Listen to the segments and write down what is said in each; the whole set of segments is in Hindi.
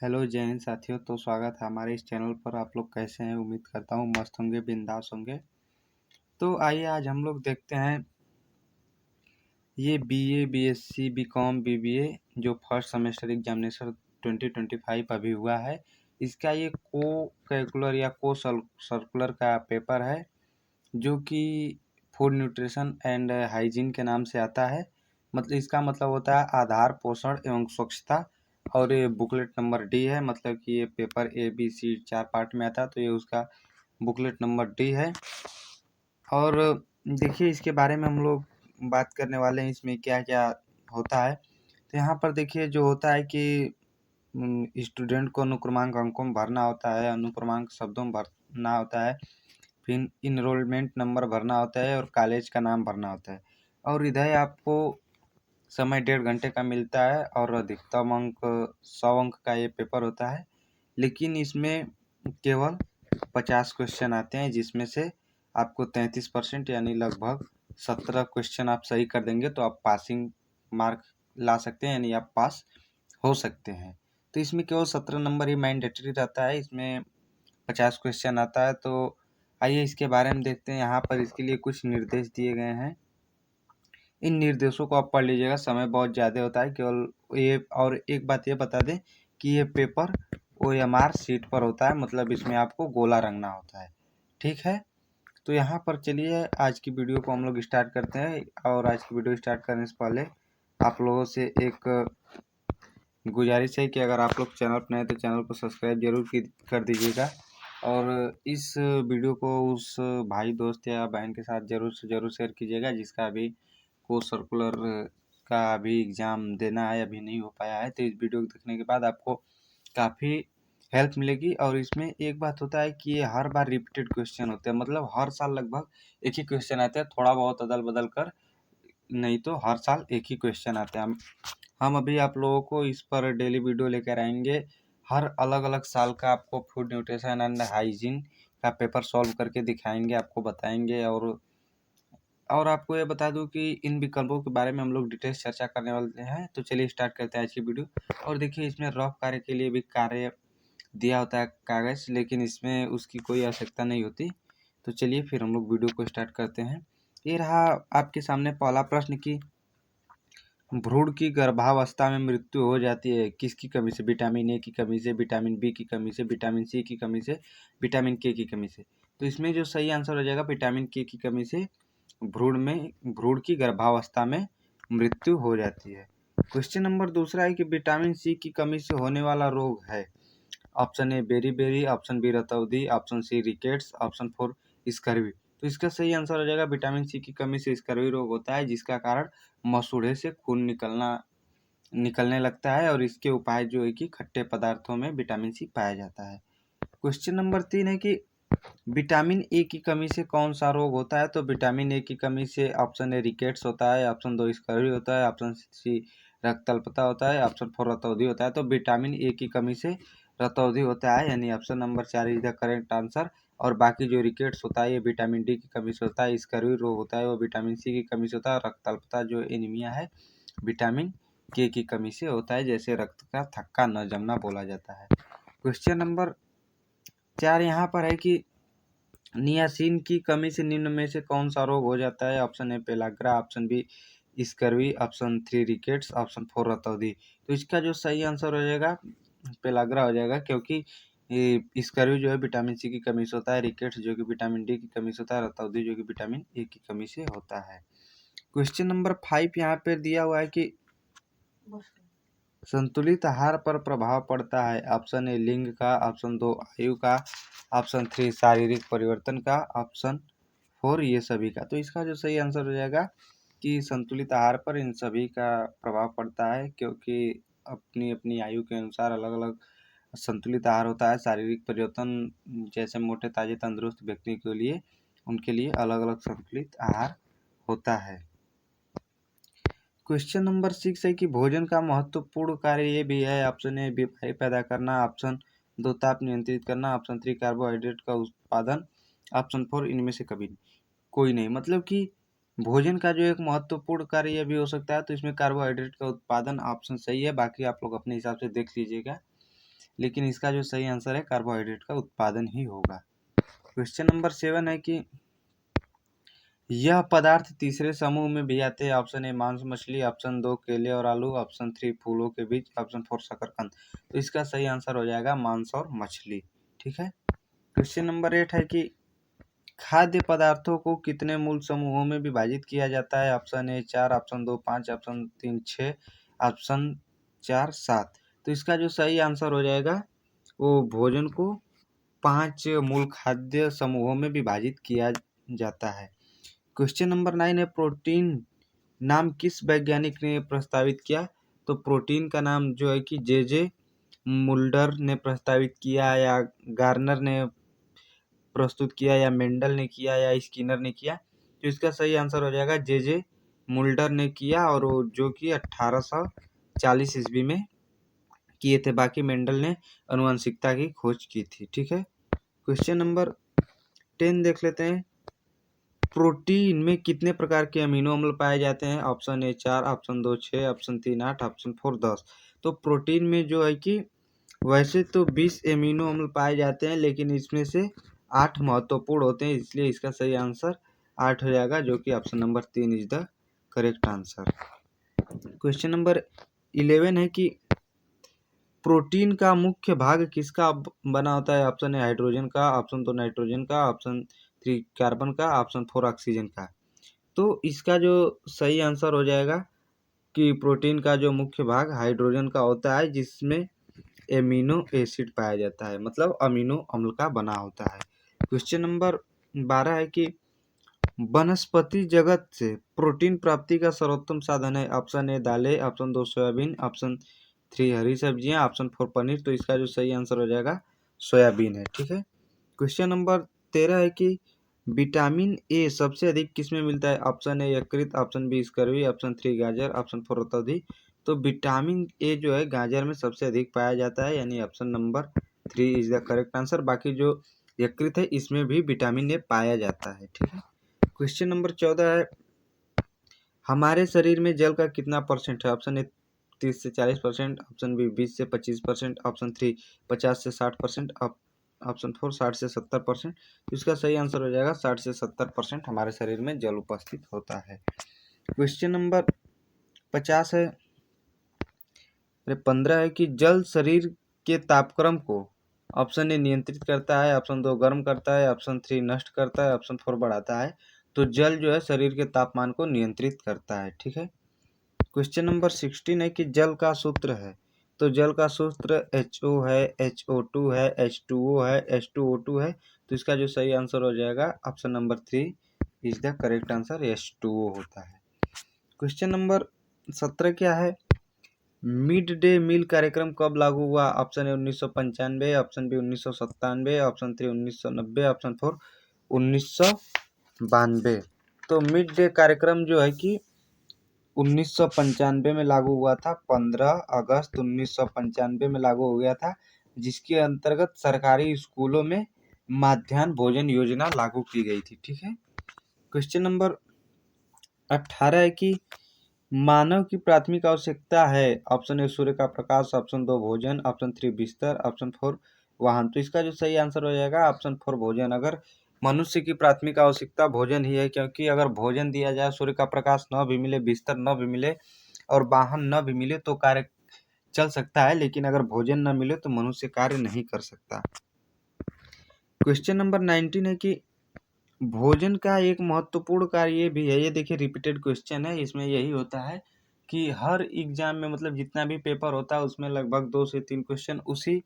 हेलो जय हिंद साथियों। तो स्वागत है हमारे इस चैनल पर। आप लोग कैसे हैं? उम्मीद करता हूँ मस्त होंगे, बिंदास होंगे। तो आइए आज हम लोग देखते हैं ये बीए, बीएससी, बीकॉम, बीबीए जो फर्स्ट सेमेस्टर एग्जामिनेशन 2025 अभी हुआ है, इसका ये को कैलकुलर या को सर्कुलर का पेपर है जो कि फूड न्यूट्रिशन एंड हाइजीन के नाम से आता है। मतलब इसका मतलब होता है आधार, पोषण एवं स्वच्छता। और ये बुकलेट नंबर डी है, मतलब कि ये paper A B C 4 part में आता है, तो ये उसका बुकलेट नंबर डी है। और देखिए इसके बारे में हम लोग बात करने वाले हैं, इसमें क्या क्या होता है। तो यहाँ पर देखिए जो होता है कि स्टूडेंट को अनुक्रमांक अंकों में भरना होता है, अनुक्रमांक शब्दों में भरना होता है, फिर इनरोलमेंट नंबर भरना होता है और कॉलेज का नाम भरना होता है। और इधर आपको समय 1.5 घंटे का मिलता है और अधिकतम अंक 100 अंक का ये पेपर होता है। लेकिन इसमें केवल 50 क्वेश्चन आते हैं, जिसमें से आपको 33% यानी लगभग 17 क्वेश्चन आप सही कर देंगे तो आप पासिंग मार्क ला सकते हैं, यानी आप पास हो सकते हैं। तो इसमें केवल 17 नंबर ही मैंडेटरी रहता है, इसमें 50 क्वेश्चन आता है। तो आइए इसके बारे में देखते हैं। यहाँ पर इसके लिए कुछ निर्देश दिए गए हैं, इन निर्देशों को आप पढ़ लीजिएगा। समय बहुत ज़्यादा होता है केवल ये। और एक बात ये बता दें कि ये पेपर OMR शीट पर होता है, मतलब इसमें आपको गोला रंगना होता है। ठीक है, तो यहाँ पर चलिए आज की वीडियो को हम लोग स्टार्ट करते हैं। और आज की वीडियो स्टार्ट करने से पहले आप लोगों से एक गुजारिश है कि अगर आप लोग चैनल पर नए तो चैनल को सब्सक्राइब जरूर कर दीजिएगा। और इस वीडियो को उस भाई, दोस्त या बहन के साथ ज़रूर से ज़रूर शेयर कीजिएगा जिसका अभी को सर्कुलर का अभी एग्ज़ाम देना है, अभी नहीं हो पाया है। तो इस वीडियो को देखने के बाद आपको काफ़ी हेल्प मिलेगी। और इसमें एक बात होता है कि ये हर बार रिपीटेड क्वेश्चन होते हैं, मतलब हर साल लगभग एक ही क्वेश्चन आते हैं, थोड़ा बहुत अदल बदल कर नहीं तो हर साल एक ही क्वेश्चन आते हैं। हम अभी आप लोगों को इस पर डेली वीडियो लेकर आएंगे। हर अलग अलग साल का आपको फूड न्यूट्रिशन एंड हाइजीन का पेपर सॉल्व करके दिखाएंगे, आपको बताएंगे। और आपको ये बता दूं कि इन विकल्पों के बारे में हम लोग डिटेल्स चर्चा करने वाले हैं। तो चलिए स्टार्ट करते हैं आज की वीडियो। और देखिए इसमें रफ कार्य के लिए भी कार्य दिया होता है कागज़, लेकिन इसमें उसकी कोई आवश्यकता नहीं होती। तो चलिए फिर हम लोग वीडियो को स्टार्ट करते हैं। ये रहा आपके सामने पहला प्रश्न कि भ्रूण की गर्भावस्था में मृत्यु हो जाती है किसकी कमी से? विटामिन ए की कमी से, विटामिन बी की कमी से, विटामिन सी की कमी से, विटामिन के की कमी से। तो इसमें जो सही आंसर हो जाएगा विटामिन के की कमी से भ्रूण की गर्भावस्था में मृत्यु हो जाती है। क्वेश्चन नंबर दूसरा है कि विटामिन सी की कमी से होने वाला रोग है। ऑप्शन ए बेरी, ऑप्शन बी रतौंधी, option C rickets, option 4 scurvy. तो इसका सही आंसर हो जाएगा विटामिन सी की कमी से स्कर्वी रोग होता है, जिसका कारण मसूड़े से खून निकलने लगता है। और इसके उपाय जो है कि खट्टे पदार्थों में विटामिन सी पाया जाता है। क्वेश्चन नंबर 3 है कि विटामिन ए की कमी से कौन सा रोग होता है? तो विटामिन ए की कमी से ऑप्शन ए रिकेट्स होता है, ऑप्शन 2 स्कर्वी होता है, ऑप्शन सी रक्तअल्पता होता है, ऑप्शन 4 रतौंधी होता है। तो विटामिन ए की कमी से रतौंधी होता है, यानी option number 4 is the correct answer. और बाकी जो रिकेट्स होता है ये विटामिन डी की कमी से होता है, स्कर्वी रोग होता है वो विटामिन सी की कमी से होता है, और रक्तअल्पता जो एनीमिया है विटामिन के की कमी से होता है, जैसे रक्त का थक्का न जमना बोला जाता है। क्वेश्चन नंबर 4 यहाँ पर है कि नियासिन की कमी से निम्न में से कौन सा रोग हो जाता है? Option A pellagra, option B scurvy, option 3 rickets, option 4 रतौंधी। तो इसका जो सही आंसर हो जाएगा पेलाग्रा हो जाएगा, क्योंकि ये स्कर्वी जो है विटामिन सी की कमी से होता है, रिकेट्स जो कि विटामिन डी की कमी से होता है, रतौंधी जो कि विटामिन ए की कमी से होता है। क्वेश्चन नंबर 5 यहाँ पे दिया हुआ है कि संतुलित आहार पर प्रभाव पड़ता है। ऑप्शन ए लिंग का, ऑप्शन 2 आयु का, ऑप्शन 3 शारीरिक परिवर्तन का, ऑप्शन 4 ये सभी का। तो इसका जो सही आंसर हो जाएगा कि संतुलित आहार पर इन सभी का प्रभाव पड़ता है, क्योंकि अपनी अपनी आयु के अनुसार अलग अलग संतुलित आहार होता है। शारीरिक परिवर्तन जैसे मोटे ताजे तंदुरुस्त व्यक्ति के लिए उनके लिए अलग अलग संतुलित आहार होता है। क्वेश्चन नंबर 6 है कि भोजन का महत्वपूर्ण कार्य ये भी है। ऑप्शन ए बीमारी पैदा करना, ऑप्शन 2 ताप नियंत्रित करना, ऑप्शन 3 कार्बोहाइड्रेट का उत्पादन, ऑप्शन 4 इनमें से कभी कोई नहीं। मतलब कि भोजन का जो एक महत्वपूर्ण कार्य ये भी हो सकता है, तो इसमें कार्बोहाइड्रेट का उत्पादन ऑप्शन सही है। बाकी आप लोग अपने हिसाब से देख लीजिएगा। लेकिन इसका जो सही आंसर है कार्बोहाइड्रेट का उत्पादन ही होगा। क्वेश्चन नंबर 7 है कि यह पदार्थ तीसरे समूह में भी आते हैं। ऑप्शन ए मांस मछली, ऑप्शन 2 केले और आलू, ऑप्शन 3 फूलों के बीज, ऑप्शन 4 शकरकंद। तो इसका सही आंसर हो जाएगा मांस और मछली। ठीक है। क्वेश्चन नंबर 8 है कि खाद्य पदार्थों को कितने मूल समूहों में विभाजित किया जाता है। ऑप्शन ए 4, ऑप्शन 2 5, ऑप्शन 3 6, ऑप्शन 4 7। तो इसका जो सही आंसर हो जाएगा वो भोजन को 5 मूल खाद्य समूहों में विभाजित किया जाता है। क्वेश्चन नंबर 9 है प्रोटीन नाम किस वैज्ञानिक ने प्रस्तावित किया। तो प्रोटीन का नाम जो है कि जे मुल्डर ने प्रस्तावित किया, या गार्नर ने प्रस्तुत किया, या मेंडल ने किया, या स्किनर ने किया। तो इसका सही आंसर हो जाएगा जे मुल्डर ने किया, और वो जो कि 1840 ईस्वी में किए थे। बाकी मेंडल ने अनुवांशिकता की खोज की थी। ठीक है। क्वेश्चन नंबर 10 देख लेते हैं। प्रोटीन में कितने प्रकार के अमीनो अम्ल पाए जाते हैं। Option A 4, option 2 6, option 3 8, option 4 10। तो प्रोटीन में जो है कि वैसे तो 20 एमिनो अम्ल पाए जाते हैं, लेकिन इसमें से 8 महत्वपूर्ण होते हैं, इसलिए इसका सही आंसर 8 हो जाएगा, जो कि option number 3 is the correct answer. Question number 11 है कि प्रोटीन का मुख्य भाग किसका बना होता है। ऑप्शन ए हाइड्रोजन का, ऑप्शन 2 नाइट्रोजन का, ऑप्शन 3 कार्बन का, ऑप्शन 4 ऑक्सीजन का। तो इसका जो सही आंसर हो जाएगा कि प्रोटीन का जो मुख्य भाग हाइड्रोजन का होता है, जिसमें एमिनो एसिड पाया जाता है, मतलब अमीनो अम्ल का बना होता है। क्वेश्चन नंबर 12 है कि वनस्पति जगत से प्रोटीन प्राप्ति का सर्वोत्तम साधन है। ऑप्शन ए दालें, ऑप्शन 2 सोयाबीन, ऑप्शन 3 हरी सब्जियां, ऑप्शन 4 पनीर। तो इसका जो सही आंसर हो जाएगा सोयाबीन है। ठीक है। क्वेश्चन नंबर 13 है कि विटामिन ए सबसे अधिक किसमें मिलता है। ऑप्शन ए यकृत, ऑप्शन बी स्कर्वी, ऑप्शन 3 गाजर, ऑप्शन 4 रतौंधी। तो विटामिन ए जो है गाजर में सबसे अधिक पाया जाता है, यानी option number 3 is the correct answer. बाकी जो यकृत है इसमें भी विटामिन ए पाया जाता है। ठीक है। क्वेश्चन नंबर 14 है हमारे शरीर में जल का कितना परसेंट है। ऑप्शन ए 30 से 40%, ऑप्शन बी 20 से 25%, ऑप्शन 3 50 से 60%, ऑप्शन 4 60 से 70%। तो इसका सही आंसर हो जाएगा 60 से 70% हमारे शरीर में जल उपस्थित होता है। क्वेश्चन नंबर 50 है 15 है कि जल शरीर के तापक्रम को ऑप्शन ए नियंत्रित करता है, ऑप्शन 2 गर्म करता है, ऑप्शन 3 नष्ट करता है, ऑप्शन 4 बढ़ाता है। तो जल जो है शरीर के तापमान को नियंत्रित करता है। ठीक है। क्वेश्चन नंबर 16 है कि जल का सूत्र है। तो जल का सूत्र HO है, HO2 है, H2O है, H2O2 है। तो इसका जो सही आंसर हो जाएगा option number 3 is the correct answer, H2O होता है। क्वेश्चन नंबर 17 क्या है मिड डे मील कार्यक्रम कब लागू हुआ। Option A 1995, option B 1997, option 3 1990, option 4 1992। तो मिड डे कार्यक्रम जो है कि 1995 में लागू हुआ था। 15 अगस्त 1995 में लागू हो गया था, जिसके अंतर्गत सरकारी स्कूलों में मध्याह्न भोजन योजना लागू की गई थी। ठीक है। क्वेश्चन नंबर 18 है कि मानव की प्राथमिक आवश्यकता है। ऑप्शन ए सूर्य का प्रकाश, ऑप्शन 2 भोजन, ऑप्शन 3 बिस्तर, ऑप्शन 4 वाहन। तो इसका जो सही आंसर हो जाएगा ऑप्शन 4 भोजन। अगर मनुष्य की प्राथमिक आवश्यकता भोजन ही है, क्योंकि अगर भोजन दिया जाए, सूर्य का प्रकाश न भी मिले, बिस्तर न भी मिले और वाहन न भी मिले तो कार्य चल सकता है, लेकिन अगर भोजन न मिले तो मनुष्य कार्य नहीं कर सकता। क्वेश्चन नंबर 19 है कि भोजन का एक महत्वपूर्ण कार्य ये भी है। ये देखिए रिपीटेड क्वेश्चन है, इसमें यही होता है कि हर एग्जाम में मतलब जितना भी पेपर होता है उसमें लगभग 2 से 3 क्वेश्चन उसी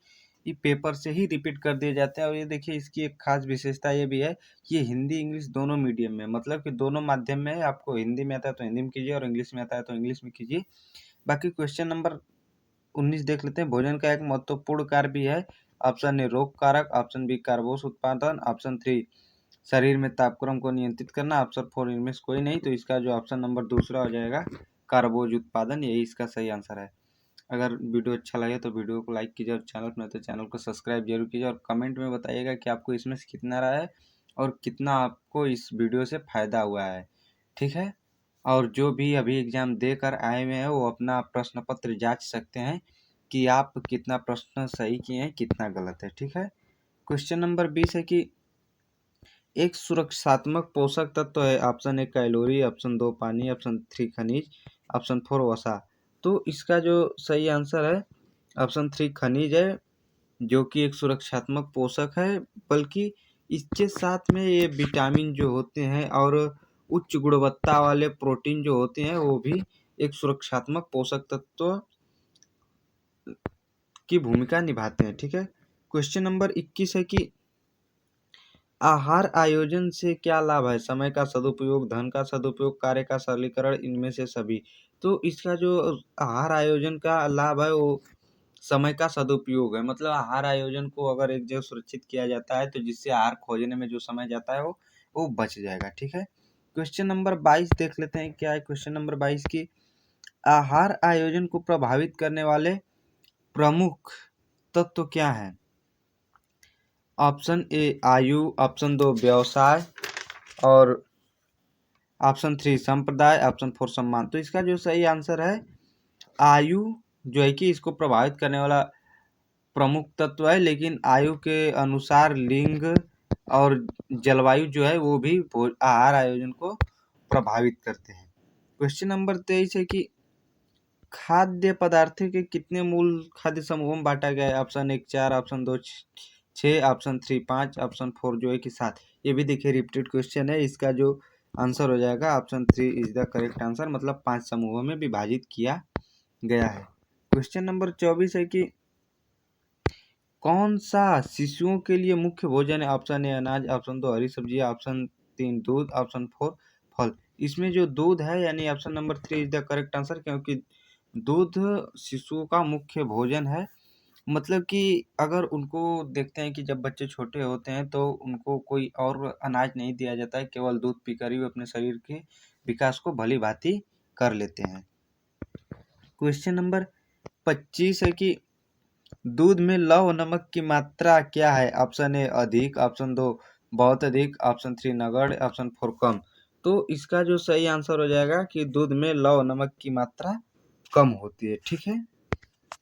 पेपर से ही रिपीट कर दिए जाते हैं। और ये देखिए इसकी एक खास विशेषता ये भी है, ये हिंदी इंग्लिश दोनों मीडियम में, मतलब कि दोनों माध्यम में है। आपको हिंदी में आता है तो हिंदी में कीजिए, और इंग्लिश में आता है तो इंग्लिश में कीजिए। बाकी क्वेश्चन नंबर 19 देख लेते हैं। भोजन का एक महत्वपूर्ण कार्य भी है। ऑप्शन ए रोग कारक, ऑप्शन बी कार्बोस उत्पादन, ऑप्शन 3 शरीर में तापक्रम को नियंत्रित करना, ऑप्शन 4 इनमें से कोई नहीं। तो इसका जो ऑप्शन नंबर दूसरा हो जाएगा कार्बोज उत्पादन, यही इसका सही आंसर है। अगर वीडियो अच्छा लगे तो वीडियो को लाइक कीजिए, और चैनल पर नए तो चैनल को सब्सक्राइब जरूर कीजिए, और कमेंट में बताइएगा कि आपको इसमें से कितना रहा है और कितना आपको इस वीडियो से फ़ायदा हुआ है। ठीक है। और जो भी अभी एग्ज़ाम देकर आए हुए हैं वो अपना प्रश्न पत्र जांच सकते हैं, कि आप कितना प्रश्न सही किए हैं, कितना गलत है। ठीक है। क्वेश्चन नंबर 20 है कि एक सुरक्षात्मक पोषक तत्व है। ऑप्शन 1 कैलोरी, ऑप्शन 2 पानी, ऑप्शन 3 खनिज, ऑप्शन 4 वसा। तो इसका जो सही आंसर है ऑप्शन 3 खनिज है, जो कि एक सुरक्षात्मक पोषक है। बल्कि इसके साथ में ये विटामिन जो होते हैं और उच्च गुणवत्ता वाले प्रोटीन जो होते हैं वो भी एक सुरक्षात्मक पोषक तत्व की भूमिका निभाते हैं। ठीक है। क्वेश्चन नंबर 21 है कि आहार आयोजन से क्या लाभ है? समय का सदुपयोग, धन का सदुपयोग, कार्य का सरलीकरण, इनमें से सभी। तो इसका जो आहार आयोजन का लाभ है वो समय का सदुपयोग है। मतलब आहार आयोजन को अगर एक जगह सुरक्षित किया जाता है तो जिससे आहार खोजने में जो समय जाता है वो बच जाएगा। ठीक है। क्वेश्चन नंबर 22 देख लेते हैं क्या है। क्वेश्चन नंबर 22 की आहार आयोजन को प्रभावित करने वाले प्रमुख तत्व क्या हैं? ऑप्शन ए आयु, ऑप्शन 2 व्यवसाय और ऑप्शन 3 संप्रदाय, ऑप्शन 4 सम्मान। तो इसका जो सही आंसर है आयु जो है कि इसको प्रभावित करने वाला प्रमुख तत्व है, लेकिन आयु के अनुसार लिंग और जलवायु जो है वो भी आहार आयोजन को प्रभावित करते हैं। क्वेश्चन नंबर 23 है कि खाद्य पदार्थों के कितने मूल खाद्य समूहों में बांटा गया है? ऑप्शन 1 4, ऑप्शन 2 6, ऑप्शन 3 5, ऑप्शन 4 जो है कि 7। ये भी देखिए रिपीटेड क्वेश्चन है। इसका जो आंसर हो जाएगा option 3 is the correct answer, मतलब 5 समूहों में विभाजित किया गया है। क्वेश्चन नंबर 24 है कि कौन सा शिशुओं के लिए मुख्य भोजन है? ऑप्शन ए अनाज, ऑप्शन 2 हरी सब्जियां, ऑप्शन 3 दूध, ऑप्शन 4 फल। इसमें जो दूध है यानी option number 3 is the correct answer, क्योंकि दूध शिशुओं का मुख्य भोजन है। मतलब कि अगर उनको देखते हैं कि जब बच्चे छोटे होते हैं तो उनको कोई और अनाज नहीं दिया जाता है, केवल दूध पीकर ही वो अपने शरीर के विकास को भली भांति कर लेते हैं। क्वेश्चन नंबर 25 है कि दूध में लौह नमक की मात्रा क्या है? ऑप्शन ए अधिक, ऑप्शन 2 बहुत अधिक, ऑप्शन 3 नगण्य, ऑप्शन 4 कम। तो इसका जो सही आंसर हो जाएगा कि दूध में लौह नमक की मात्रा कम होती है। ठीक है।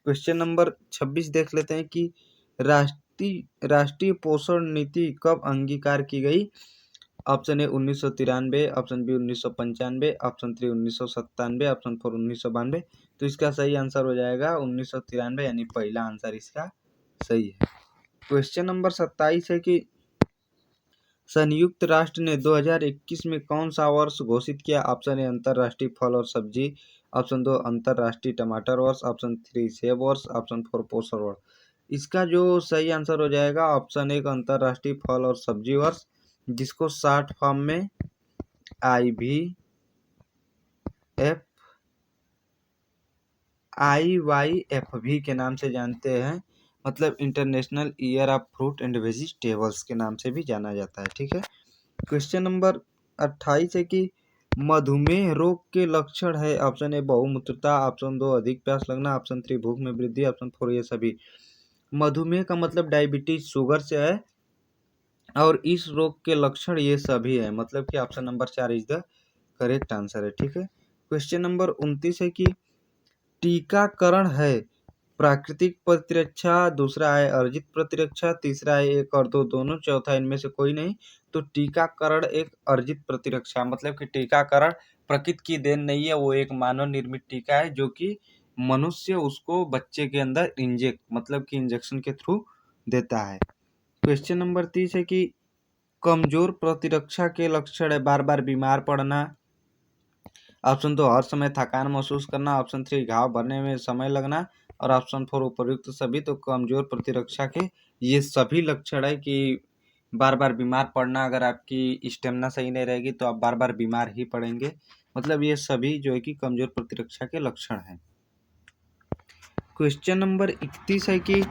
क्वेश्चन नंबर 26 देख लेते हैं कि राष्ट्रीय पोषण नीति कब अंगीकार की गई? Option A 1993, option B 1995, option 3 1997, option 4 1992। तो इसका सही आंसर हो जाएगा 1993, यानी पहला आंसर इसका सही है। क्वेश्चन नंबर 27 है कि संयुक्त राष्ट्र ने 2021 में कौन सा वर्ष घोषित किया? ऑप्शन ए अंतर्राष्ट्रीय फल और सब्जी, ऑप्शन 2 अंतर्राष्ट्रीय टमाटर वर्ष, ऑप्शन 3 सेब वर्ष, ऑप्शन 4 पोषण वर्ष। इसका जो सही आंसर हो जाएगा ऑप्शन 1 अंतर्राष्ट्रीय फल और सब्जी वर्ष, जिसको शॉर्ट फॉर्म में IYFV के नाम से जानते हैं। मतलब international year of fruit and vegetables के नाम से भी जाना जाता है। ठीक है। क्वेश्चन नंबर 28 है कि मधुमेह रोग के लक्षण है। ऑप्शन ए बहुमूत्रता, ऑप्शन 2 अधिक प्यास लगना, ऑप्शन 3 भूख में वृद्धि, ऑप्शन 4 ये सभी। मधुमेह का मतलब डायबिटीज शुगर से है और इस रोग के लक्षण ये सभी है, मतलब कि option number 4 is the correct answer है। ठीक है। क्वेश्चन नंबर 29 है कि टीकाकरण है प्राकृतिक प्रतिरक्षा, दूसरा है अर्जित प्रतिरक्षा, तीसरा है 1 और 2 दोनों, चौथा इनमें से कोई नहीं। तो टीकाकरण एक अर्जित प्रतिरक्षा, मतलब कि टीकाकरण प्रकृति की देन नहीं है, वो एक मानव निर्मित टीका है जो कि मनुष्य उसको बच्चे के अंदर इंजेक्ट मतलब कि इंजेक्शन के थ्रू देता है। क्वेश्चन नंबर 30 है कि कमजोर प्रतिरक्षा के लक्षण है बार बार बीमार पड़ना, ऑप्शन 2 हर समय थकान महसूस करना, ऑप्शन 3 घाव भरने में समय लगना और ऑप्शन 4 उपयुक्त सभी। तो कमजोर प्रतिरक्षा के ये सभी लक्षण है कि बार बार बीमार पड़ना, अगर आपकी स्टेमिना सही नहीं रहेगी तो आप बार बार बीमार ही पड़ेंगे। मतलब ये सभी जो है कि कमजोर प्रतिरक्षा के लक्षण हैं। क्वेश्चन नंबर 31 है कि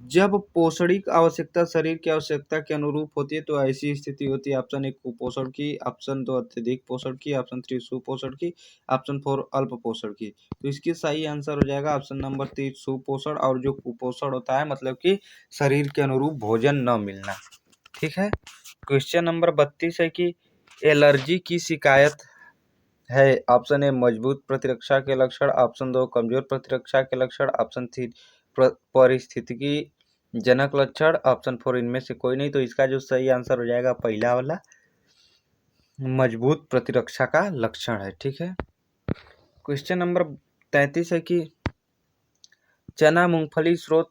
जब पोषणिक आवश्यकता शरीर की आवश्यकता के अनुरूप होती है तो ऐसी स्थिति होती है। ऑप्शन 1 कुपोषण की, ऑप्शन 2 अत्यधिक पोषण की, ऑप्शन 3 सुपोषण की, ऑप्शन 4 अल्प पोषण की। तो इसकी सही आंसर हो जाएगा ऑप्शन नंबर 3 सुपोषण। और जो कुपोषण होता है मतलब कि शरीर के अनुरूप भोजन न मिलना। ठीक है। क्वेश्चन नंबर 32 है कि एलर्जी की शिकायत है? ऑप्शन ए मजबूत प्रतिरक्षा के लक्षण, ऑप्शन 2 कमजोर प्रतिरक्षा के लक्षण, ऑप्शन 3 परिस्थितिकी जनक लक्षण, ऑप्शन 4 इनमें से कोई नहीं। तो इसका जो सही आंसर हो जाएगा पहला वाला, मजबूत प्रतिरक्षा का लक्षण है। ठीक है। क्वेश्चन नंबर 33 है कि चना मूंगफली स्रोत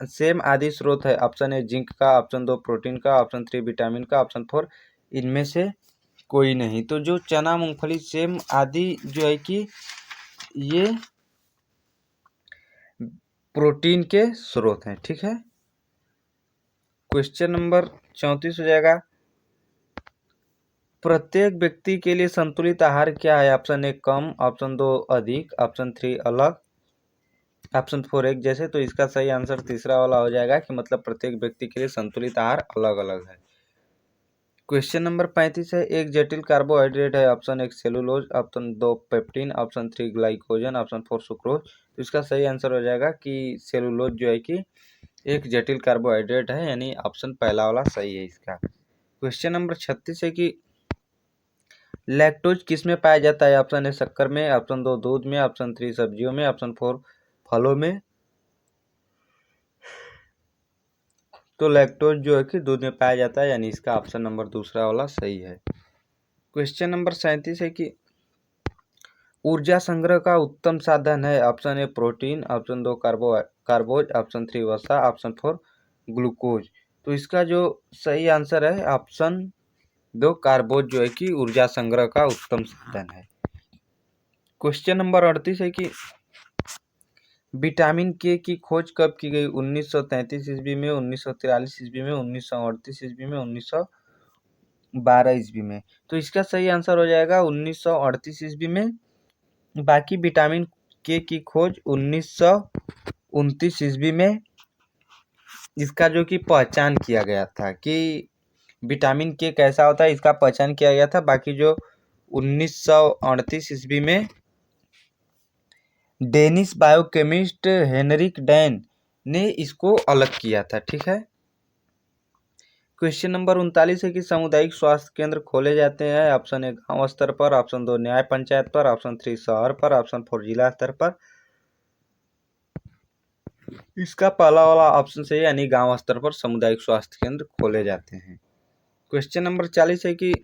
सेम आदि स्रोत है। ऑप्शन ए जिंक का, ऑप्शन 2 प्रोटीन का, ऑप्शन 3 विटामिन का, ऑप्शन 4 इनमें से कोई नहीं। तो जो चना मूंगफली सेम आदि जो है कि ये प्रोटीन के स्रोत हैं। ठीक है। क्वेश्चन नंबर 34 हो जाएगा, प्रत्येक व्यक्ति के लिए संतुलित आहार क्या है? ऑप्शन ए कम, ऑप्शन 2 अधिक, ऑप्शन 3 अलग, ऑप्शन 4 एक जैसे। तो इसका सही आंसर तीसरा वाला हो जाएगा कि मतलब प्रत्येक व्यक्ति के लिए संतुलित आहार अलग अलग है। क्वेश्चन नंबर 35 है, एक जटिल कार्बोहाइड्रेट है। ऑप्शन 1 सेलुलोज, ऑप्शन 2 पेप्टिन, ऑप्शन 3 ग्लाइकोजन, ऑप्शन 4 सुक्रोज। तो इसका सही आंसर हो जाएगा कि सेलुलोज जो है कि एक जटिल कार्बोहाइड्रेट है, यानी ऑप्शन पहला वाला सही है इसका। क्वेश्चन नंबर 36 है कि लैक्टोज किस में पाया जाता है? ऑप्शन ए शक्कर में, ऑप्शन 2 दूध में, ऑप्शन 3 सब्जियों में, ऑप्शन 4 फलों में। तो लैक्टोज जो है कि दूध में पाया जाता है, यानी इसका ऑप्शन नंबर दूसरा वाला सही है। क्वेश्चन नंबर 37 है कि ऊर्जा संग्रह का उत्तम साधन है। ऑप्शन ए प्रोटीन, ऑप्शन 2 कार्बोज, ऑप्शन 3 वसा, ऑप्शन 4 ग्लूकोज। तो इसका जो सही आंसर है ऑप्शन 2 कार्बोज जो है कि ऊर्जा संग्रह का उत्तम साधन है। क्वेश्चन नंबर 38 है कि विटामिन के की खोज कब की गई? 1933 ईस्वी में, 1943 ईस्वी में, 1938 ईस्वी में, 1912 ईस्वी में। तो इसका सही आंसर हो जाएगा 1938 ईस्वी में। बाकी विटामिन के की खोज 1929 ईस्वी में इसका जो कि पहचान किया गया था कि विटामिन के कैसा होता है, इसका पहचान किया गया था। बाकी जो 1938 ईस्वी में डेनिश बायोकेमिस्ट हेनरिक डैन ने इसको अलग किया था। ठीक है। क्वेश्चन नंबर 39 है कि सामुदायिक स्वास्थ्य केंद्र खोले जाते हैं। ऑप्शन ए गांव स्तर पर, ऑप्शन 2 न्याय पंचायत पर, ऑप्शन 3 शहर पर, ऑप्शन 4 जिला स्तर पर। इसका पहला वाला ऑप्शन सही है, यानी गांव स्तर पर सामुदायिक स्वास्थ्य केंद्र खोले जाते हैं। क्वेश्चन नंबर 40 है कि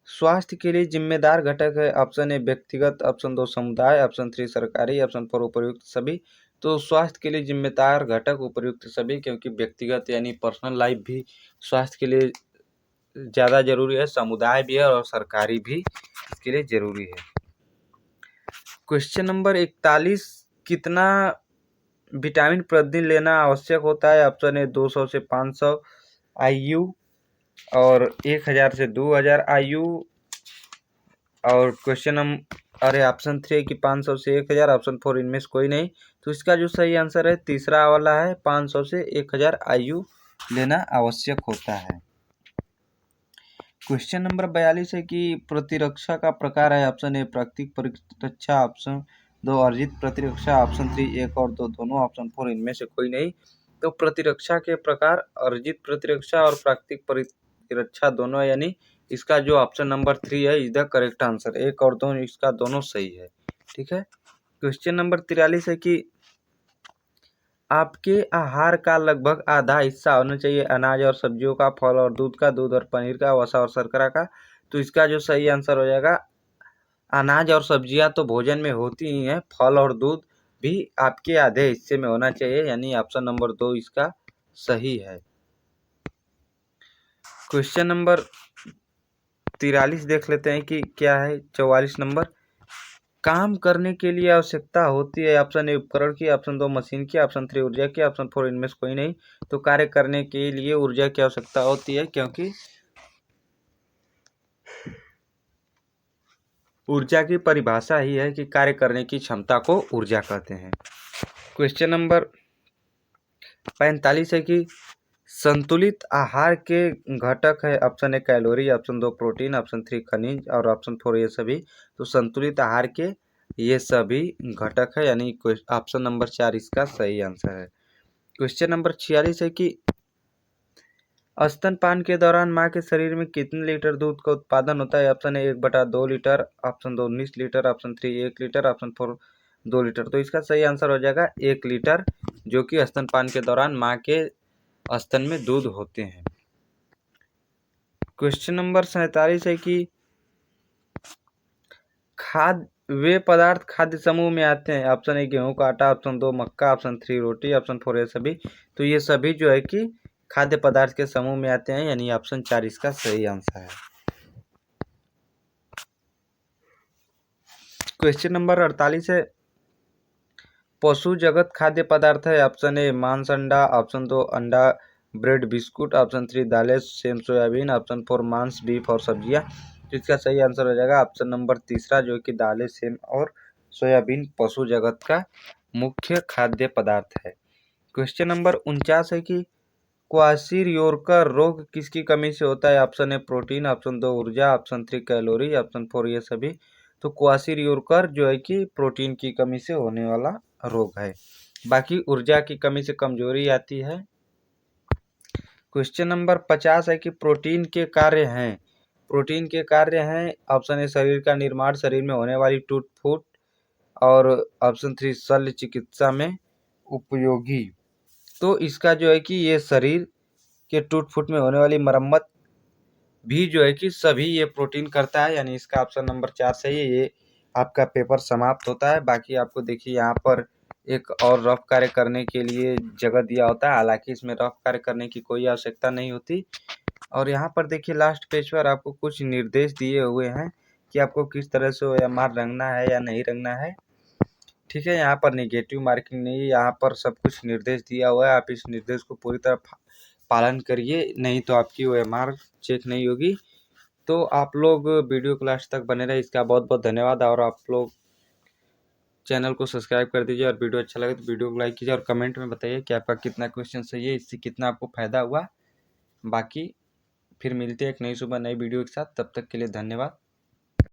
स्वास्थ्य के लिए जिम्मेदार घटक है। ऑप्शन ए व्यक्तिगत, ऑप्शन 2 समुदाय, ऑप्शन 3 सरकारी, ऑप्शन 4 उपर्युक्त सभी। तो स्वास्थ्य के लिए जिम्मेदार घटक उपर्युक्त सभी, क्योंकि व्यक्तिगत यानी पर्सनल लाइफ भी स्वास्थ्य के लिए ज़्यादा जरूरी है, समुदाय भी है और सरकारी भी इसके लिए जरूरी है। क्वेश्चन नंबर 41, कितना विटामिन प्रतिदिन लेना आवश्यक होता है? ऑप्शन ए 200 से 500 IU और 1000 से 2000 IU। और क्वेश्चन अरे ऑप्शन 3 कि 500 से 1000, ऑप्शन 4 इनमें से कोई नहीं। तो इसका जो सही आंसर है तीसरा वाला है, 500 से 1000 IU लेना आवश्यक होता है। क्वेश्चन नंबर 42 है कि प्रतिरक्षा का प्रकार है। ऑप्शन ए प्राकृतिक प्रतिरक्षा, ऑप्शन 2 अर्जित प्रतिरक्षा, ऑप्शन 3 1 और 2 दोनों, ऑप्शन 4 इनमें से कोई नहीं। तो प्रतिरक्षा के प्रकार अर्जित प्रतिरक्षा और प्राकृतिक प्रतिरक्षा दोनों, यानी इसका जो ऑप्शन नंबर 3 है इज द करेक्ट आंसर। 1 और 2 इसका दोनों सही है। ठीक है। क्वेश्चन नंबर 43 है कि आपके आहार का लगभग आधा हिस्सा होना चाहिए अनाज और सब्जियों का, फल और दूध का, दूध और पनीर का, वसा और शर्करा का। तो इसका जो सही आंसर हो जाएगा, अनाज और सब्जियां तो भोजन में होती ही हैं, फल और दूध भी आपके आधे हिस्से में होना चाहिए, यानी ऑप्शन नंबर 2 इसका सही है। क्वेश्चन नंबर 43 देख लेते हैं कि क्या है। 44 नंबर, काम करने के लिए आवश्यकता होती है। ऑप्शन ए उपकरण की, ऑप्शन 2 मशीन की, ऑप्शन 3 ऊर्जा की, ऑप्शन 4 इनमें से कोई नहीं। तो कार्य करने के लिए ऊर्जा की आवश्यकता होती है, क्योंकि ऊर्जा की परिभाषा ही है कि कार्य करने की क्षमता को ऊर्जा कहते हैं। क्वेश्चन नंबर 45 है कि संतुलित आहार के घटक है। ऑप्शन ए कैलोरी, ऑप्शन 2 प्रोटीन, ऑप्शन 3 खनिज और ऑप्शन 4 ये सभी। तो संतुलित आहार के ये सभी घटक है, यानी ऑप्शन नंबर 4 इसका सही आंसर है। क्वेश्चन नंबर 46 है कि स्तनपान के दौरान माँ के शरीर में कितने लीटर दूध का उत्पादन होता है? ऑप्शन ए 1/2 litre, option 2 19 litre, option 3 1 litre, option 4 2 litre. तो इसका सही आंसर हो जाएगा 1 लीटर, जो कि स्तनपान के दौरान माँ के स्तन में दूध होते हैं। क्वेश्चन नंबर 47 है कि वे पदार्थ खाद्य समूह में आते हैं। ऑप्शन ए गेहूं का आटा, ऑप्शन 2 मक्का, ऑप्शन 3 रोटी, ऑप्शन 4 ये सभी। तो ये सभी जो है कि खाद्य पदार्थ के समूह में आते हैं, यानी ऑप्शन 4 इसका सही आंसर है। क्वेश्चन नंबर 48 है, पशु जगत खाद्य पदार्थ है। ऑप्शन ए मांस अंडा, ऑप्शन 2 अंडा ब्रेड बिस्कुट, ऑप्शन 3 दालें सेम सोयाबीन, ऑप्शन 4 मांस बीफ और सब्जियां। तो इसका सही आंसर हो जाएगा ऑप्शन नंबर तीसरा, जो कि दालें सेम और सोयाबीन पशु जगत का मुख्य खाद्य पदार्थ है। क्वेश्चन नंबर 49 है कि क्वाशीरियोरकर रोग किसकी कमी से होता है? ऑप्शन ए प्रोटीन, ऑप्शन 2 ऊर्जा, ऑप्शन 3 कैलोरी, ऑप्शन 4 ये सभी। तो क्वाशीरियोरकर जो है कि प्रोटीन की कमी से होने वाला रोग है, बाकी ऊर्जा की कमी से कमजोरी आती है। क्वेश्चन नंबर 50 है कि प्रोटीन के कार्य हैं। प्रोटीन के कार्य हैं, ऑप्शन ए शरीर का निर्माण, शरीर में होने वाली टूट फूट, और ऑप्शन 3 शल्य चिकित्सा में उपयोगी। तो इसका जो है कि ये शरीर के टूट फूट में होने वाली मरम्मत भी जो है कि सभी ये प्रोटीन करता है, यानी इसका ऑप्शन नंबर 4 सही है। ये आपका पेपर समाप्त होता है। बाकी आपको देखिए यहाँ पर एक और रफ कार्य करने के लिए जगह दिया होता है, हालांकि इसमें रफ कार्य करने की कोई आवश्यकता नहीं होती। और यहाँ पर देखिए लास्ट पेज पर आपको कुछ निर्देश दिए हुए हैं कि आपको किस तरह से OMR रंगना है या नहीं रंगना है। ठीक है, यहाँ पर नेगेटिव मार्किंग नहीं है, यहाँ पर सब कुछ निर्देश दिया हुआ है। आप इस निर्देश को पूरी तरह पालन करिए, नहीं तो आपकी OMR चेक नहीं होगी। तो आप लोग वीडियो को लास्ट तक बने रहे, इसका बहुत बहुत धन्यवाद। और आप लोग चैनल को सब्सक्राइब कर दीजिए, और वीडियो अच्छा लगे तो वीडियो को लाइक कीजिए, और कमेंट में बताइए कि आपका कितना क्वेश्चन सही है, इससे कितना आपको फायदा हुआ। बाकी फिर मिलते हैं एक नई सुबह नई वीडियो के साथ, तब तक के लिए धन्यवाद।